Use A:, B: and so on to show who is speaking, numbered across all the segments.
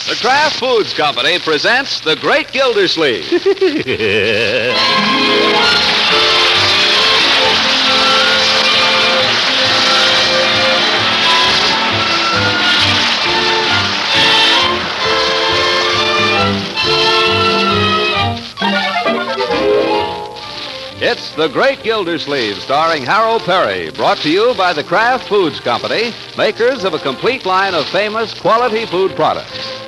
A: The Kraft Foods Company presents The Great Gildersleeve. It's The Great Gildersleeve, starring Harold Perry, brought to you by the Kraft Foods Company, makers of a complete line of famous quality food products.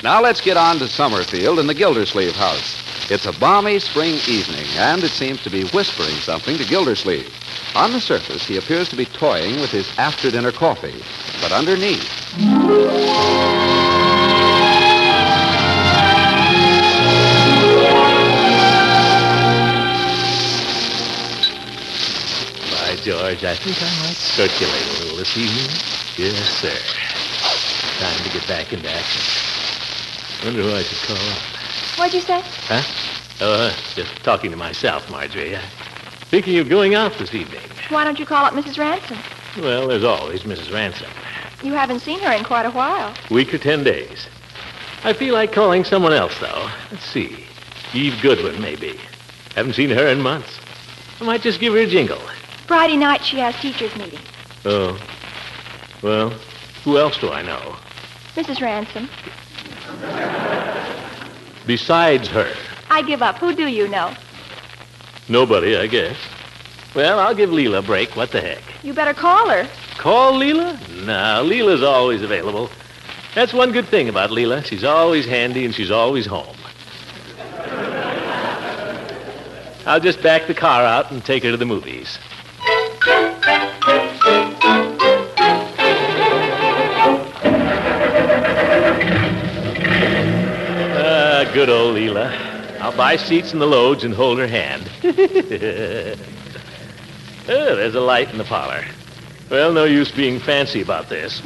A: Now let's get on to Summerfield in the Gildersleeve house. It's a balmy spring evening, and it seems to be whispering something to Gildersleeve. On the surface, he appears to be toying with his after-dinner coffee, but underneath...
B: By George, I think I might circulate a little this evening. Yes, sir. Time to get back into action. Wonder who I should call up.
C: What'd you say?
B: Huh? Oh, just talking to myself, Marjorie. Thinking of going out this evening.
C: Why don't you call up Mrs. Ransom?
B: Well, there's always Mrs. Ransom.
C: You haven't seen her in quite a while.
B: Week or 10 days. I feel like calling someone else, though. Let's see. Eve Goodwin, maybe. Haven't seen her in months. I might just give her a jingle.
C: Friday night she has teachers' meeting.
B: Oh. Well, who else do I know?
C: Mrs. Ransom.
B: Besides her.
C: I give up. Who do you know?
B: Nobody, I guess. Well, I'll give Leela a break. What the heck?
C: You better call her.
B: Call Leela? No, Leela's always available. That's one good thing about Leela. She's always handy and she's always home. I'll just back the car out and take her to the movies. Good old Leela. I'll buy seats in the loads and hold her hand. Oh, there's a light in the parlor. Well, no use being fancy about this.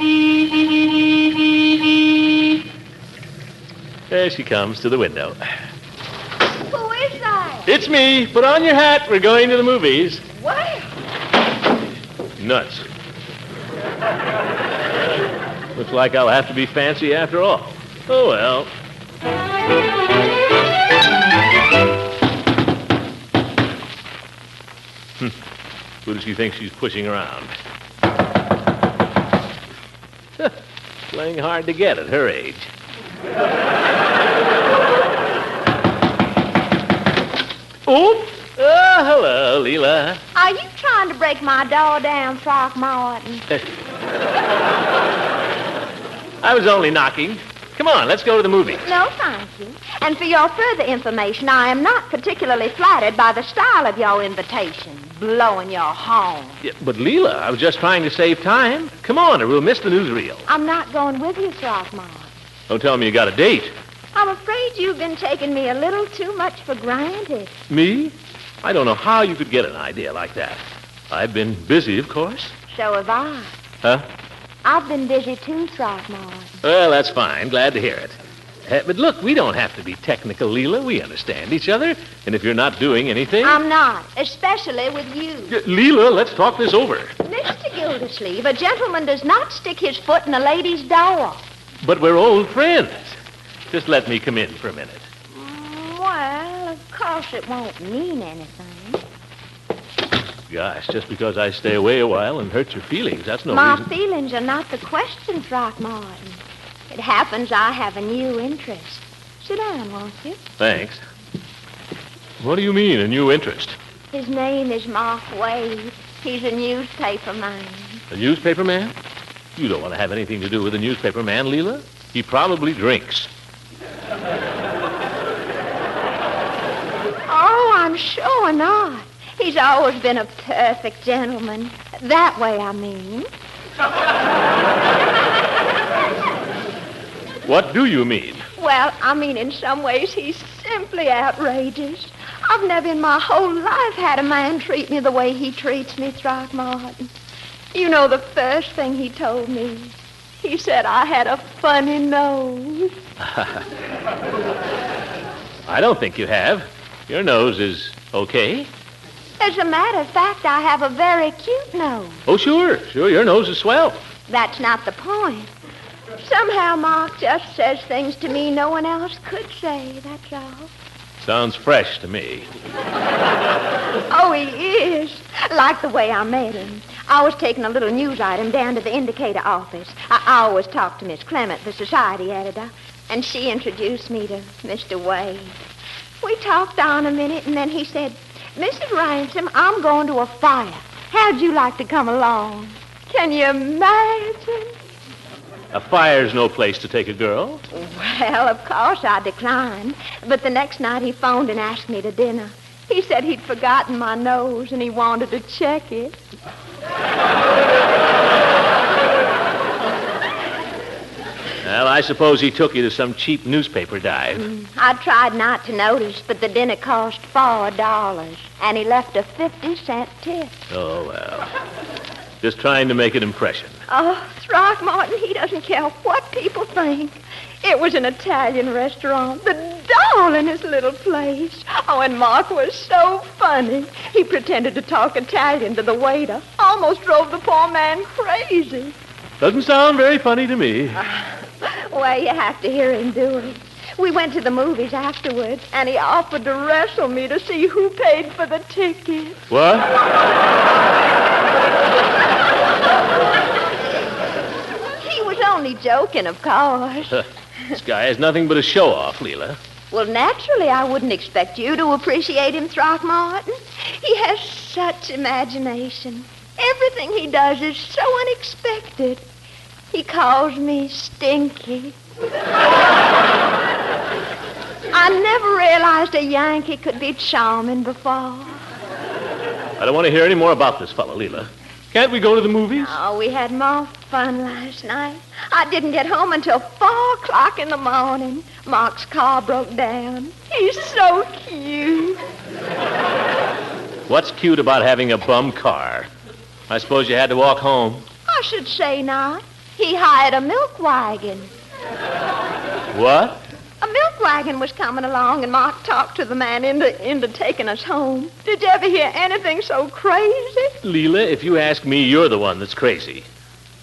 B: There she comes to the window.
C: Who is that?
B: It's me. Put on your hat. We're going to the movies.
C: What?
B: Nuts. Looks like I'll have to be fancy after all. Oh, well. Who does she think she's pushing around? Playing hard to get at her age. Oop! Oh, hello, Leela.
C: Are you trying to break my door-down frock, Martin?
B: I was only knocking. Come on, let's go to the movies.
C: No, thank you. And for your further information, I am not particularly flattered by the style of your invitation, blowing your horn.
B: Yeah, but Leela, I was just trying to save time. Come on, or we'll miss the newsreel.
C: I'm not going with you, Throckmorton.
B: Don't tell me you got a date.
C: I'm afraid you've been taking me a little too much for granted.
B: Me? I don't know how you could get an idea like that. I've been busy, of course.
C: So have I.
B: Huh?
C: I've been busy too, Throckmorton.
B: Well, that's fine. Glad to hear it. But look, we don't have to be technical, Leela. We understand each other. And if you're not doing anything...
C: I'm not, especially with you.
B: Leela, let's talk this over.
C: Mr. Gildersleeve, a gentleman does not stick his foot in a lady's door.
B: But we're old friends. Just let me come in for a minute.
C: Well, of course it won't mean anything.
B: Gosh, just because I stay away a while and hurt your feelings, that's no
C: My
B: reason...
C: feelings are not the question, Throckmorton. It happens I have a new interest. Sit down, won't you?
B: Thanks. What do you mean, a new interest?
C: His name is Mark Wade. He's a newspaper man.
B: A newspaper man? You don't want to have anything to do with a newspaper man, Leela. He probably drinks.
C: Oh, I'm sure not. He's always been a perfect gentleman. That way, I mean.
B: What do you mean?
C: Well, I mean, in some ways, he's simply outrageous. I've never in my whole life had a man treat me the way he treats me, Throckmorton. You know the first thing he told me? He said I had a funny nose.
B: I don't think you have. Your nose is okay.
C: As a matter of fact, I have a very cute nose.
B: Oh, sure. Your nose is swell.
C: That's not the point. Somehow Mark just says things to me no one else could say, that's all.
B: Sounds fresh to me.
C: Oh, he is. Like the way I met him. I was taking a little news item down to the Indicator office. I always talk to Miss Clement, the society editor, and she introduced me to Mr. Wade. We talked on a minute, and then he said, Mrs. Ransom, I'm going to a fire. How'd you like to come along? Can you imagine?
B: A fire's no place to take a girl.
C: Well, of course I declined. But the next night he phoned and asked me to dinner. He said he'd forgotten my nose and he wanted to check it.
B: Well, I suppose he took you to some cheap newspaper dive.
C: I tried not to notice, but the dinner cost $4, and he left a 50-cent tip.
B: Oh, well. Just trying to make an impression.
C: Oh, Throckmorton, he doesn't care what people think. It was an Italian restaurant, the darlingest little place. Oh, and Mark was so funny. He pretended to talk Italian to the waiter. Almost drove the poor man crazy.
B: Doesn't sound very funny to me.
C: Well, you have to hear him do it. We went to the movies afterwards, and he offered to wrestle me to see who paid for the ticket.
B: What?
C: He was only joking, of course.
B: This guy is nothing but a show-off, Leela.
C: Well, naturally, I wouldn't expect you to appreciate him, Throckmorton. He has such imagination. Everything he does is so unexpected. He calls me Stinky. I never realized a Yankee could be charming before.
B: I don't want to hear any more about this fellow, Leela. Can't we go to the movies?
C: Oh, we had more fun last night. I didn't get home until 4 o'clock in the morning. Mark's car broke down. He's so cute.
B: What's cute about having a bum car? I suppose you had to walk home.
C: I should say not. He hired a milk wagon.
B: What?
C: A milk wagon was coming along, and Mark talked to the man into taking us home. Did you ever hear anything so crazy?
B: Leela, if you ask me, you're the one that's crazy.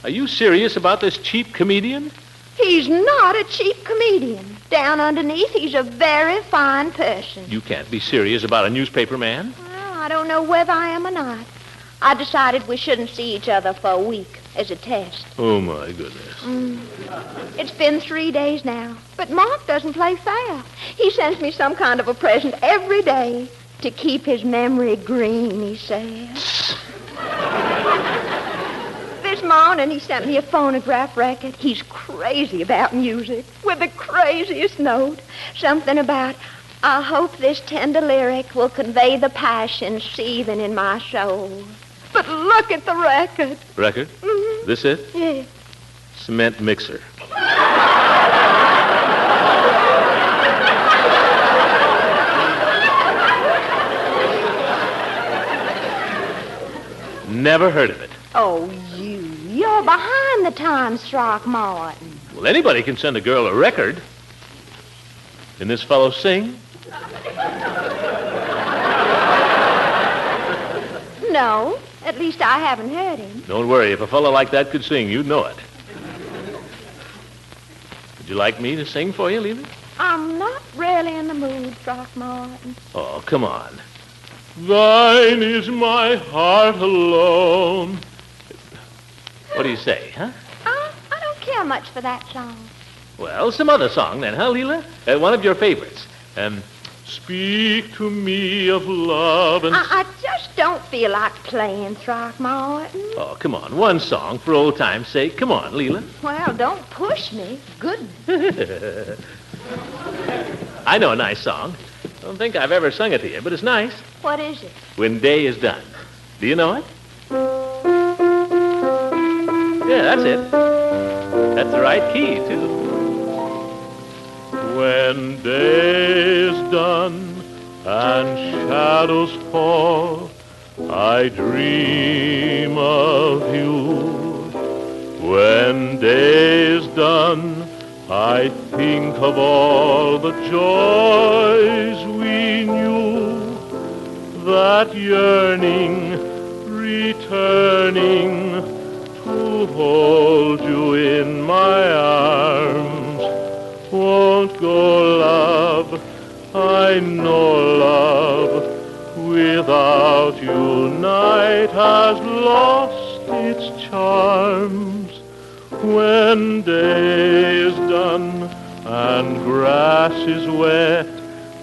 B: Are you serious about this cheap comedian?
C: He's not a cheap comedian. Down underneath, he's a very fine person.
B: You can't be serious about a newspaper man.
C: Well, I don't know whether I am or not. I decided we shouldn't see each other for a week as a test.
B: Oh, my goodness.
C: It's been 3 days now, but Mark doesn't play fair. He sends me some kind of a present every day to keep his memory green, he says. This morning he sent me a phonograph record. He's crazy about music, with the craziest note. Something about, I hope this tender lyric will convey the passion seething in my soul. But look at the record.
B: Record?
C: Mm-hmm.
B: This it?
C: Yeah.
B: Cement mixer. Never heard of it.
C: Oh, you're behind the times, Throckmorton.
B: Well, anybody can send a girl a record. Can this fellow sing?
C: No, at least I haven't heard him.
B: Don't worry. If a fellow like that could sing, you'd know it. Would you like me to sing for you, Leela?
C: I'm not really in the mood, Throckmorton.
B: Oh, come on. Thine is my heart alone. What do you say, huh?
C: I don't care much for that song.
B: Well, some other song then, huh, Leela? One of your favorites. Speak to me of love and...
C: I just don't feel like playing, Throckmorton.
B: Oh, come on. One song for old time's sake. Come on, Leela.
C: Well, don't push me. Goodness.
B: I know a nice song. I don't think I've ever sung it to you, but it's nice.
C: What is it?
B: When Day is Done. Do you know it? Yeah, that's it. That's the right key, too. When day is done and shadows fall, I dream of you. When day is done, I think of all the joys we knew, that yearning, returning to hold you in my arms. Won't go, love, I know, love, without you night has lost its charms. When day is done and grass is wet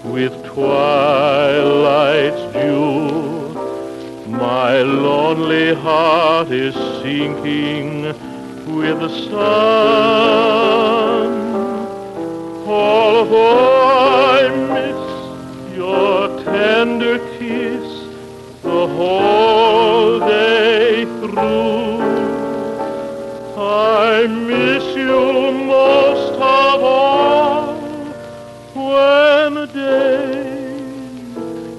B: with twilight's dew, my lonely heart is sinking with the sun. Although I miss your tender kiss the whole day through, I miss you most of all when the day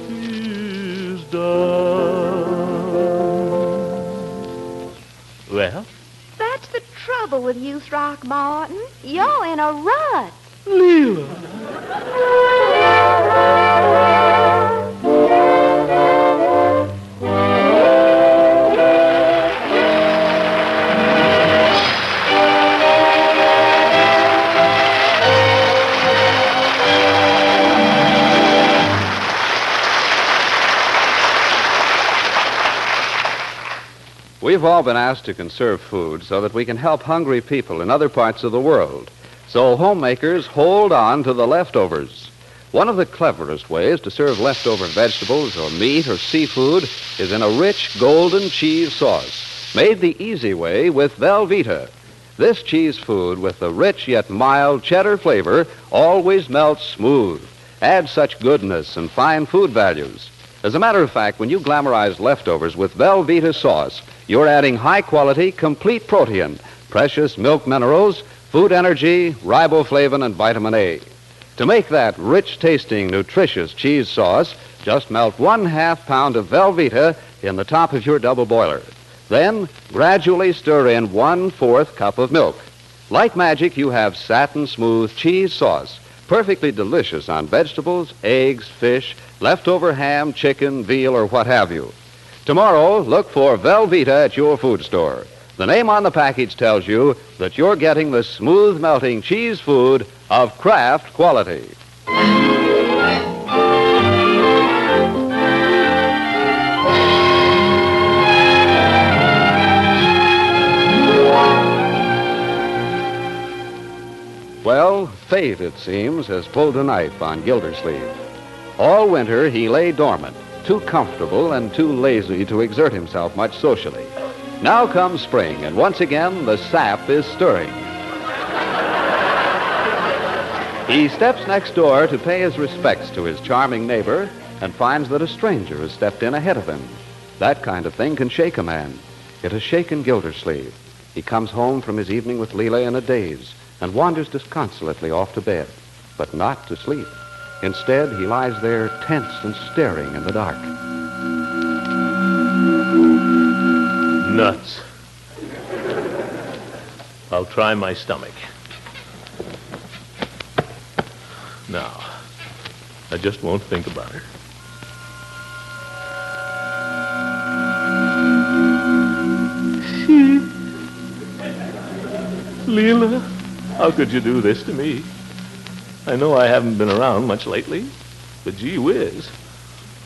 B: is done. Well?
C: That's the trouble with you, Throckmorton. You're in a rut.
B: Leela.
A: We've all been asked to conserve food so that we can help hungry people in other parts of the world. So homemakers, hold on to the leftovers. One of the cleverest ways to serve leftover vegetables or meat or seafood is in a rich golden cheese sauce, made the easy way with Velveeta. This cheese food with the rich yet mild cheddar flavor always melts smooth, adds such goodness and fine food values. As a matter of fact, when you glamorize leftovers with Velveeta sauce, you're adding high-quality, complete protein, precious milk minerals, food energy, riboflavin, and vitamin A. To make that rich-tasting, nutritious cheese sauce, just melt 1/2 pound of Velveeta in the top of your double boiler. Then, gradually stir in 1/4 cup of milk. Like magic, you have satin-smooth cheese sauce, perfectly delicious on vegetables, eggs, fish, leftover ham, chicken, veal, or what have you. Tomorrow, look for Velveeta at your food store. The name on the package tells you that you're getting the smooth-melting cheese food of Kraft quality. Well, fate, it seems, has pulled a knife on Gildersleeve. All winter, he lay dormant, too comfortable and too lazy to exert himself much socially. Now comes spring, and once again, the sap is stirring. He steps next door to pay his respects to his charming neighbor and finds that a stranger has stepped in ahead of him. That kind of thing can shake a man. It has shaken Gildersleeve. He comes home from his evening with Leela in a daze and wanders disconsolately off to bed, but not to sleep. Instead, he lies there tense and staring in the dark.
B: Nuts. I'll try my stomach. No, I just won't think about her. Leela, how could you do this to me? I know I haven't been around much lately, but gee whiz,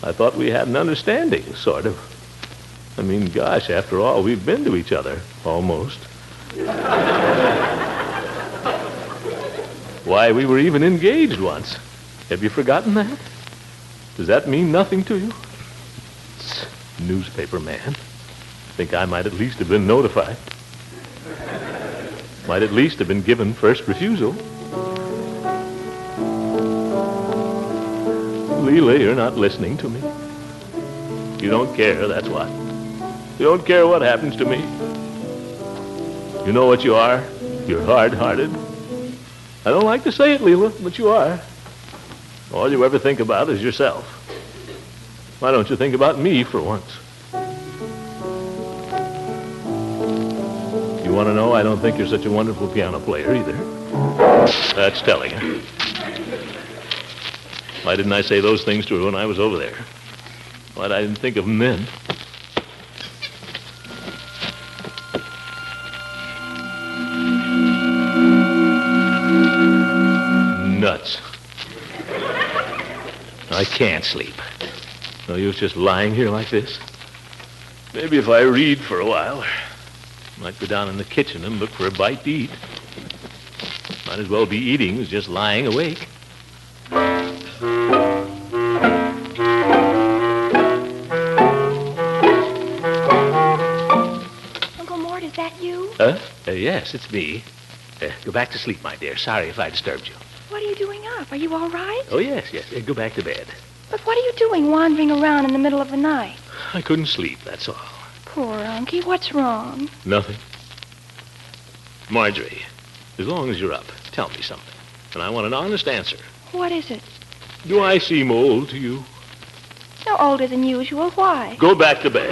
B: I thought we had an understanding, sort of. I mean, gosh, after all, we've been to each other, almost. Why, we were even engaged once. Have you forgotten that? Does that mean nothing to you? Newspaper man. Think I might at least have been notified. Might at least have been given first refusal. Leela, you're not listening to me. You don't care, that's what. You don't care what happens to me. You know what you are? You're hard-hearted. I don't like to say it, Leela, but you are. All you ever think about is yourself. Why don't you think about me for once? You want to know, I don't think you're such a wonderful piano player either. That's telling you. Why didn't I say those things to her when I was over there? Why I didn't think of them then? nuts. I can't sleep. No use just lying here like this. Maybe if I read for a while, I might go down in the kitchen and look for a bite to eat. Might as well be eating as just lying awake.
C: Uncle Mort, is that you?
B: Yes, it's me. Go back to sleep, my dear. Sorry if I disturbed you.
C: What are you doing up? Are you all right?
B: Oh, yes. Go back to bed.
C: But what are you doing wandering around in the middle of the night?
B: I couldn't sleep, that's all.
C: Poor Unky, what's wrong?
B: Nothing. Marjorie, as long as you're up, tell me something. And I want an honest answer.
C: What is it?
B: Do I seem old to you?
C: No older than usual. Why?
B: Go back to bed.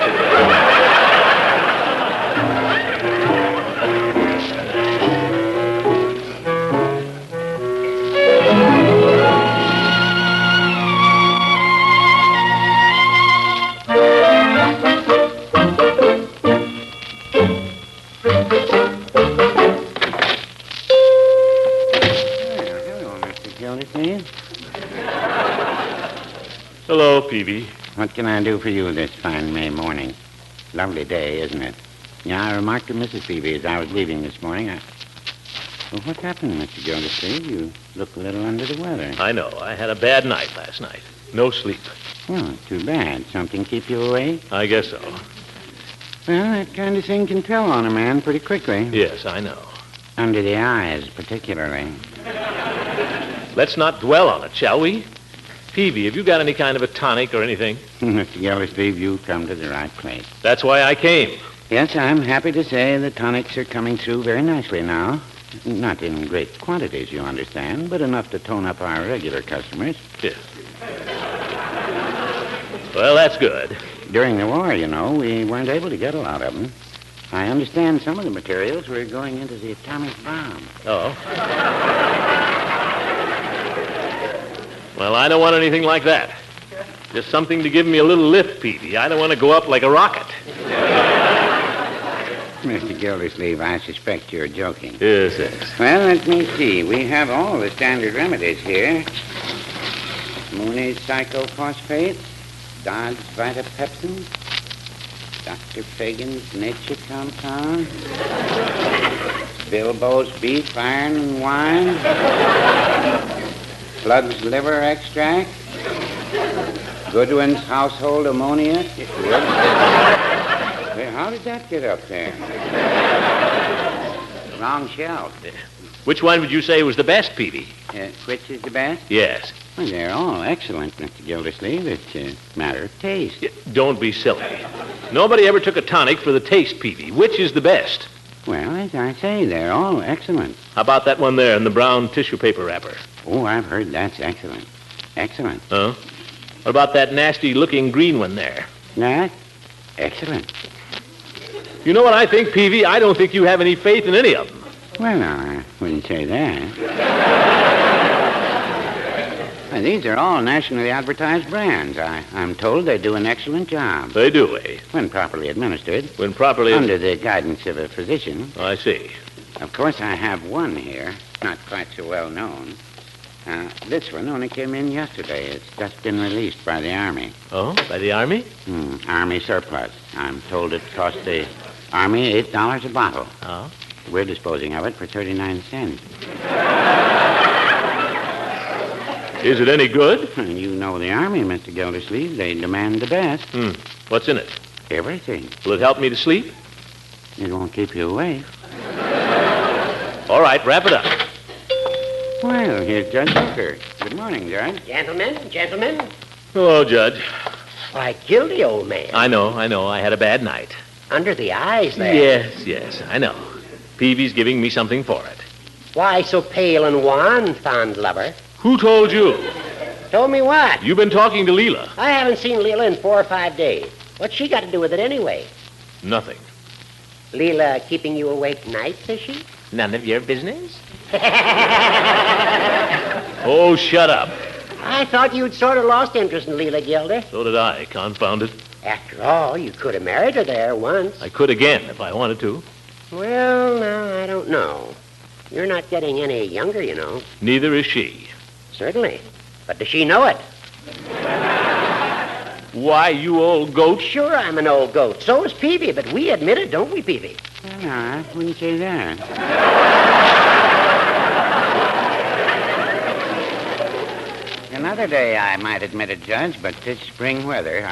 B: Hello, Peavy.
D: What can I do for you this fine May morning? Lovely day, isn't it? Yeah, I remarked to Mrs. Peavy as I was leaving this morning. Well, what happened, Mr. Gildersleeve? You look a little under the weather.
B: I know. I had a bad night last night. No sleep.
D: Oh, too bad. Something keep you awake?
B: I guess so.
D: Well, that kind of thing can tell on a man pretty quickly.
B: Yes, I know.
D: Under the eyes, particularly.
B: Let's not dwell on it, shall we? Peavy, have you got any kind of a tonic or anything?
D: Mr. Gildersleeve, you've come to the right place.
B: That's why I came.
D: Yes, I'm happy to say the tonics are coming through very nicely now. Not in great quantities, you understand, but enough to tone up our regular customers.
B: Yes. Well, that's good.
D: During the war, you know, we weren't able to get a lot of them. I understand some of the materials were going into the atomic bomb.
B: Oh. Well, I don't want anything like that. Just something to give me a little lift, Peavy. I don't want to go up like a rocket.
D: Mr. Gildersleeve, I suspect you're joking.
B: Yes, yes.
D: Well, let me see. We have all the standard remedies here. Mooney's cyclophosphate, Dodd's vitapepsin, Dr. Fagan's nature compound, Bilbo's beef, iron, and wine, Plug's liver extract, Goodwin's household ammonia. Well, how did that get up there? Wrong shelf.
B: Which one would you say was the best, Peavy?
D: Which is the best?
B: Yes.
D: Well, they're all excellent, Mr. Gildersleeve. It's a matter of taste.
B: Don't be silly. Nobody ever took a tonic for the taste, Peavy. Which is the best?
D: Well, as I say, they're all excellent.
B: How about that one there in the brown tissue paper wrapper?
D: Oh, I've heard that's excellent. Excellent.
B: Huh? What about that nasty-looking green one there?
D: That? Excellent.
B: You know what I think, Peavy? I don't think you have any faith in any of them.
D: Well, no, I wouldn't say that. Well, these are all nationally advertised brands. I'm told they do an excellent job.
B: They do, eh?
D: When properly administered.
B: When properly...
D: Under the guidance of a physician.
B: I see.
D: Of course, I have one here, not quite so well known. This one only came in yesterday. It's just been released by the Army.
B: Oh, by the Army?
D: Army surplus. I'm told it cost the Army $8 a bottle.
B: Oh?
D: We're disposing of it for 39 cents.
B: Is it any good?
D: You know the Army, Mr. Gildersleeve. They demand the best.
B: What's in it?
D: Everything.
B: Will it help me to sleep?
D: It won't keep you awake.
B: All right, wrap it up.
D: Well, here's Judge Hooker. Good morning, Judge.
E: Gentlemen.
B: Hello, Judge.
E: Why, Gildy, old man.
B: I know. I had a bad night.
E: Under the eyes there.
B: Yes, I know. Peavy's giving me something for it.
E: Why so pale and wan, fond lover?
B: Who told you?
E: Told me what?
B: You've been talking to Leela.
E: I haven't seen Leela in 4 or 5 days. What's she got to do with it anyway?
B: Nothing.
E: Leela keeping you awake nights, is she?
B: None of your business? Oh, shut up.
E: I thought you'd sort of lost interest in Leela, Gilder.
B: So did I, confound it.
E: After all, you could have married her there once.
B: I could again if I wanted to.
E: Well, now, I don't know. You're not getting any younger, you know.
B: Neither is she.
E: Certainly. But does she know it?
B: Why, you old goat.
E: Sure, I'm an old goat. So is Peavy, but we admit it, don't we, Peavy?
D: Well, no, I wouldn't say that. Another day I might admit it, Judge, but this spring weather,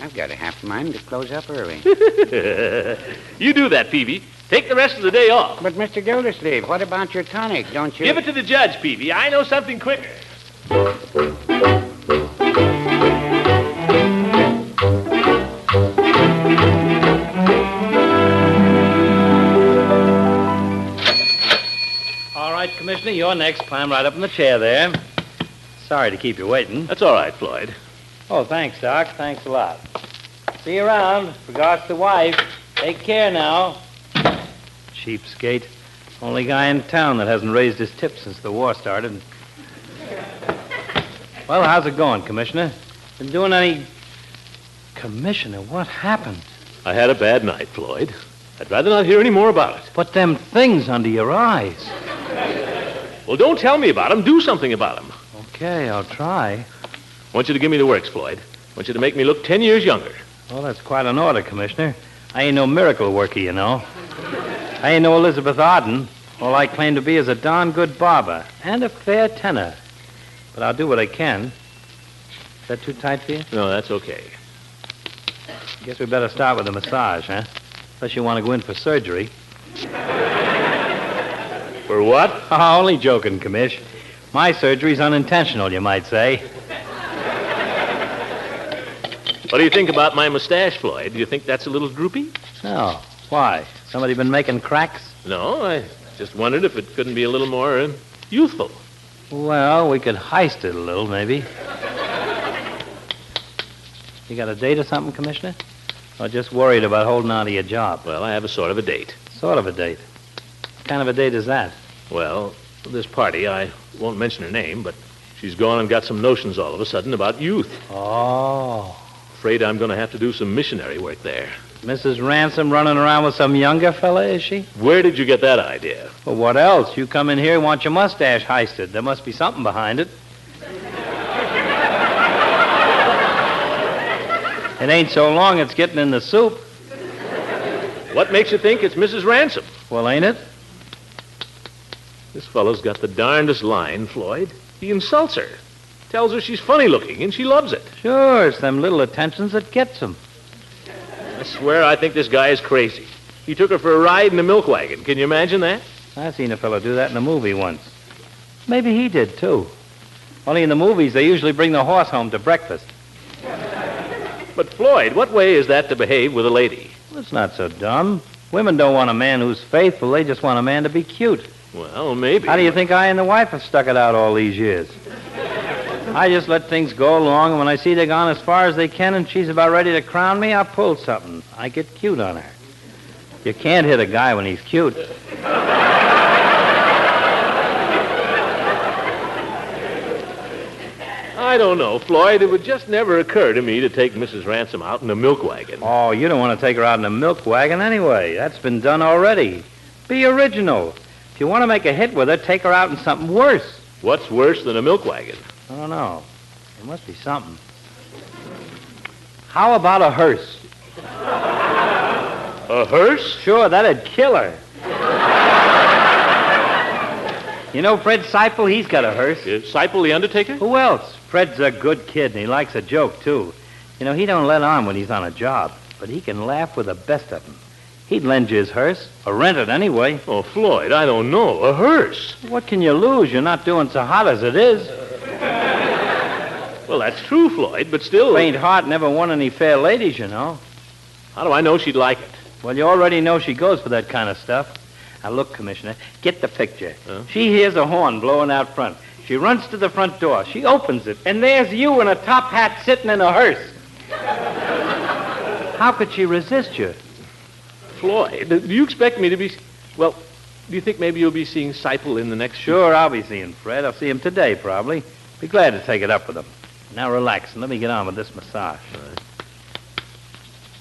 D: I've got a half mind to close up early.
B: You do that, Peavy. Take the rest of the day off.
D: But, Mr. Gildersleeve, what about your tonic? Don't you...
B: Give it to the judge, Peavy. I know something quicker.
F: All right, Commissioner, you're next. Climb right up in the chair there. Sorry to keep you waiting.
B: That's all right, Floyd.
F: Oh, thanks, Doc. Thanks a lot. See you around. Regards to wife. Take care now. Cheapskate. Only guy in town that hasn't raised his tip since the war started. Well, how's it going, Commissioner? Been doing any... Commissioner, what happened?
B: I had a bad night, Floyd. I'd rather not hear any more about it.
F: But them things under your eyes.
B: Well, don't tell me about them. Do something about them.
F: Okay, I'll try.
B: I want you to give me the works, Floyd. I want you to make me look 10 years younger.
F: Well, that's quite an order, Commissioner. I ain't no miracle worker, you know. I ain't no Elizabeth Arden. All I claim to be is a darn good barber and a fair tenor. But I'll do what I can. Is that too tight for you?
B: No, that's okay.
F: Guess we better start with a massage, huh? Unless you want to go in for surgery.
B: For what?
F: Oh, only joking, Commish. My surgery's unintentional, you might say.
B: What do you think about my mustache, Floyd? Do you think that's a little droopy?
F: No. Why? Somebody been making cracks?
B: No, I just wondered if it couldn't be a little more youthful.
F: Well, we could heist it a little, maybe. You got a date or something, Commissioner? Or just worried about holding on to your job?
B: Well, I have a sort of a date.
F: Sort of a date. What kind of a date is that?
B: Well, this party, I won't mention her name, but she's gone and got some notions all of a sudden about youth.
F: Oh.
B: Afraid I'm going to have to do some missionary work there.
F: Mrs. Ransom running around with some younger fella, is she?
B: Where did you get that idea?
F: Well, what else? You come in here and want your mustache heisted. There must be something behind it. It ain't so long it's getting in the soup.
B: What makes you think it's Mrs. Ransom?
F: Well, ain't it?
B: This fellow's got the darndest line, Floyd. He insults her. Tells her she's funny looking, and she loves it.
F: Sure, it's them little attentions that gets them.
B: I swear I think this guy is crazy. He took her for a ride in a milk wagon. Can you imagine that?
F: I seen a fellow do that in a movie once. Maybe he did, too. Only in the movies, they usually bring the horse home to breakfast.
B: But, Floyd, what way is that to behave with a lady?
F: Well, it's not so dumb. Women don't want a man who's faithful. They just want a man to be cute.
B: Well, maybe.
F: How do you think I and the wife have stuck it out all these years? I just let things go along, and when I see they've gone as far as they can and she's about ready to crown me, I pull something. I get cute on her. You can't hit a guy when he's cute.
B: I don't know, Floyd. It would just never occur to me to take Mrs. Ransom out in a milk wagon.
F: Oh, you don't want to take her out in a milk wagon anyway. That's been done already. Be original. If you want to make a hit with her, take her out in something worse.
B: What's worse than a milk wagon?
F: I don't know. There must be something. How about a hearse?
B: A hearse?
F: Sure, that'd kill her. You know Fred Seipel? He's got a hearse.
B: Seipel the undertaker?
F: Who else? Fred's a good kid, and he likes a joke, too. You know, he don't let on when he's on a job, but he can laugh with the best of them. He'd lend you his hearse, or rent it anyway.
B: Oh, Floyd, I don't know. A hearse?
F: What can you lose? You're not doing so hot as it is.
B: Well, that's true, Floyd, but still...
F: Faint heart never won any fair ladies, you know.
B: How do I know she'd like it?
F: Well, you already know she goes for that kind of stuff. Now, look, Commissioner, get the picture. Huh? She hears a horn blowing out front. She runs to the front door. She opens it, and there's you in a top hat sitting in a hearse. How could she resist you?
B: Floyd, do you expect me to be... Well, do you think maybe you'll be seeing Seipel in the next...
F: Sure, I'll be seeing Fred. I'll see him today, probably. Be glad to take it up with him. Now, relax, and let me get on with this massage.
B: Right.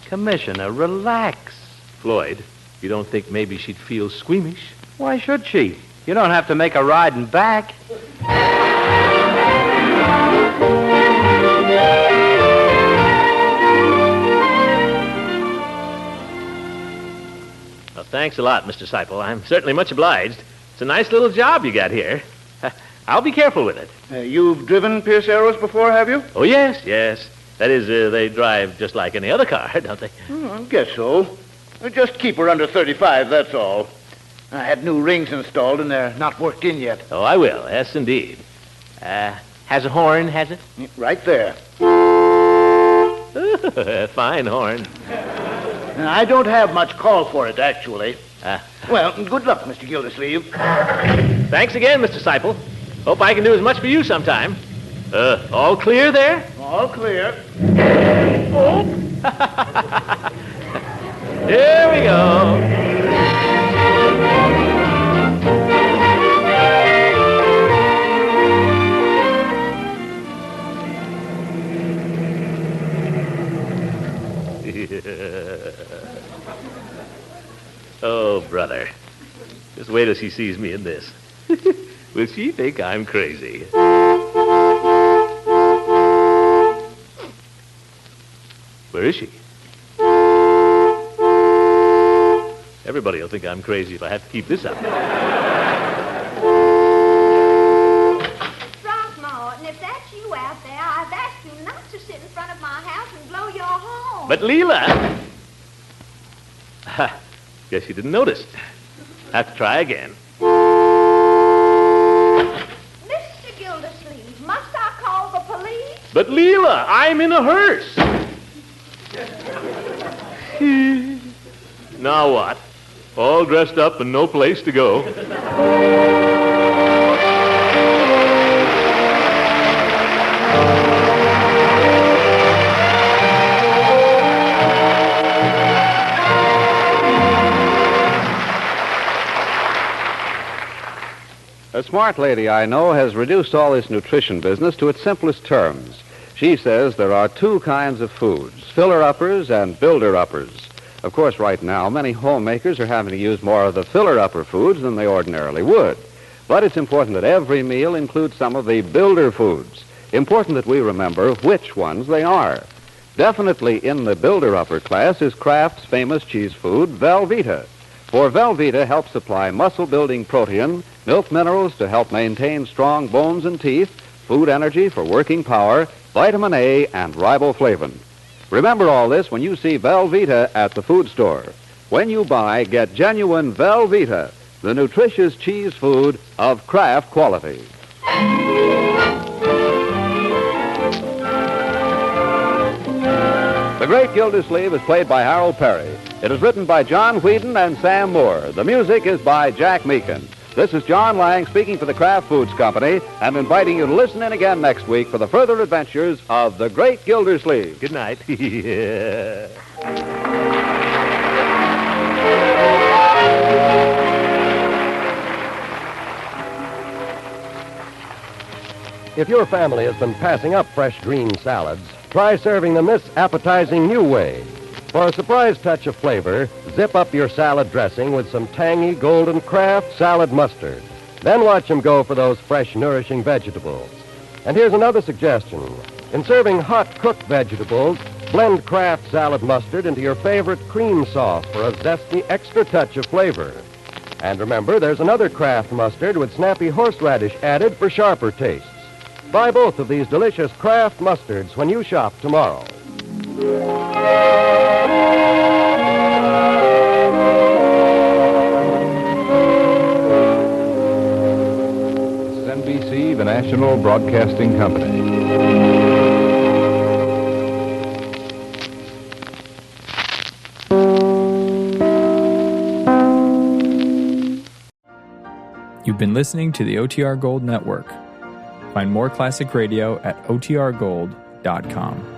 F: Commissioner, relax.
B: Floyd, you don't think maybe she'd feel squeamish?
F: Why should she? You don't have to make a ride and back.
B: thanks a lot, Mr. Seipel. I'm certainly much obliged. It's a nice little job you got here. I'll be careful with it.
G: You've driven Pierce Arrows before, have you?
B: Oh, yes. That is, they drive just like any other car, don't they?
G: I guess so. Just keep her under 35, that's all. I had new rings installed, and they're not worked in yet.
B: Oh, I will. Yes, indeed. Has a horn, has it?
G: Right there.
B: Fine horn.
G: I don't have much call for it, actually. Well, good luck, Mr. Gildersleeve.
B: Thanks again, Mr. Seipel. Hope I can do as much for you sometime. All clear there?
G: All clear.
B: Oh. Here we go. Oh, brother. Just wait till she sees me in this. Will she think I'm crazy? Where is she? Everybody will think I'm crazy if I have to keep this up.
C: Throckmorton, if that's you out there, I've asked you not to sit in front of my house and blow your horn.
B: But Leela! Guess you didn't notice. Have to try again.
C: Mr. Gildersleeve, must I call the police?
B: But Leela, I'm in a hearse. Now what? All dressed up and no place to go.
A: A smart lady I know has reduced all this nutrition business to its simplest terms. She says there are two kinds of foods, filler-uppers and builder-uppers. Of course, right now, many homemakers are having to use more of the filler-upper foods than they ordinarily would. But it's important that every meal includes some of the builder foods. Important that we remember which ones they are. Definitely in the builder-upper class is Kraft's famous cheese food, Velveeta. For Velveeta helps supply muscle-building protein, milk minerals to help maintain strong bones and teeth, food energy for working power, vitamin A, and riboflavin. Remember all this when you see Velveeta at the food store. When you buy, get genuine Velveeta, the nutritious cheese food of Kraft quality. The Great Gildersleeve is played by Harold Perry. It is written by John Whedon and Sam Moore. The music is by Jack Meakin. This is John Lang speaking for the Kraft Foods Company and inviting you to listen in again next week for the further adventures of the Great Gildersleeve.
B: Good night.
H: If your family has been passing up fresh green salads, try serving them this appetizing new way. For a surprise touch of flavor, zip up your salad dressing with some tangy golden Kraft salad mustard. Then watch them go for those fresh, nourishing vegetables. And here's another suggestion. In serving hot cooked vegetables, blend Kraft salad mustard into your favorite cream sauce for a zesty extra touch of flavor. And remember, there's another Kraft mustard with snappy horseradish added for sharper tastes. Buy both of these delicious Kraft mustards when you shop tomorrow.
I: This is NBC, the National Broadcasting Company.
J: You've been listening to the OTR Gold Network. Find more classic radio at otrgold.com.